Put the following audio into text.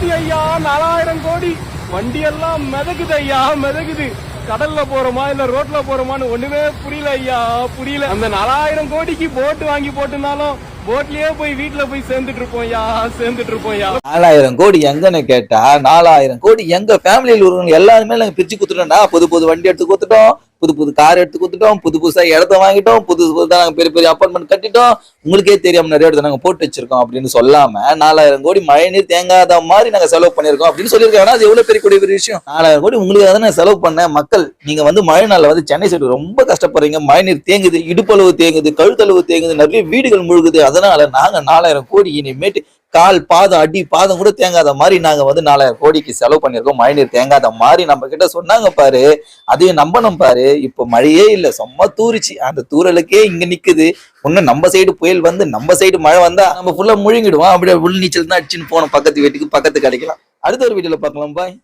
கோடி ஐயா, 4000 கோடி. வண்டி எல்லாம் மிதக்குது ஐயா, மிதக்குது. கடல்ல போறோமா இல்ல ரோட்ல போறோமான்னு ஒண்ணுமே புரியல ஐயா, புரியல. அந்த 4000 கோடிக்கு போட் வாங்கி போட்டுனாலும் போட்லயே போய் வீட்டுல போய் சேர்ந்துட்டு இருப்போம் ஐயா, சேர்ந்துட்டு இருப்போம் ஐயா. 4000 கோடி எங்கன்னு கேட்டா 4000 கோடி எங்க ஃபேமிலியில உள்ளவங்க எல்லாருமே நாங்க பிரிச்சு குத்துட்டோம்டா. புது புது வண்டி எடுத்து குத்துட்டோம், புது புது கார் எடுத்து குத்துட்டோம், புது புதுசா இடத்த வாங்கிட்டோம், புது புதுசா நாங்க பெரிய பெரிய அப்பார்ட்மெண்ட் கட்டிட்டோம், உங்களுக்கே தெரியாம நிறைய இடத்த நாங்க போட்டு வச்சிருக்கோம் அப்படின்னு சொல்லாம 4000 கோடி மழை நீர் தேங்காத மாதிரி நாங்க செலவு பண்ணிருக்கோம் அப்படின்னு சொல்லியிருக்காங்க. அது எவ்வளவு பெரிய விஷயம். 4000 கோடி உங்களுக்கு தான் நான் செலவு பண்ணேன். மக்கள் நீங்க மழை நாள்ல சென்னை சைடு ரொம்ப கஷ்டப்படுறீங்க. மழை நீர் தேங்குது, இடுப்பளவு தேங்குது, கழுத்தளவு தேங்குது, நிறைய வீடுகள் முழுகுது. அதனால நாங்க 4000 கோடி இனிமேட்டு கால் பாதம் அடி பாதம் கூட தேங்காத மாதிரி நாங்க 4000 கோடிக்கு செலவு பண்ணிருக்கோம். மழை நீர் தேங்காத மாதிரி நம்ம கிட்ட சொன்னாங்க பாரு, அதையும் நம்பணும் பாரு. இப்ப மழையே இல்ல, சும்மா தூரிச்சு. அந்த தூரலுக்கே இங்க நிக்குது. ஒண்ணு நம்ம சைடு புயல் நம்ம சைடு மழை வந்தா நம்ம ஃபுல்லா முழுங்கிடுவோம். அப்படியே உள் நீச்சல் தான் அடிச்சுன்னு போனோம். பக்கத்து வீட்டுக்கு பக்கத்து கிடைக்கலாம். அடுத்த ஒரு வீடியோல பார்க்கலாம். பாய்.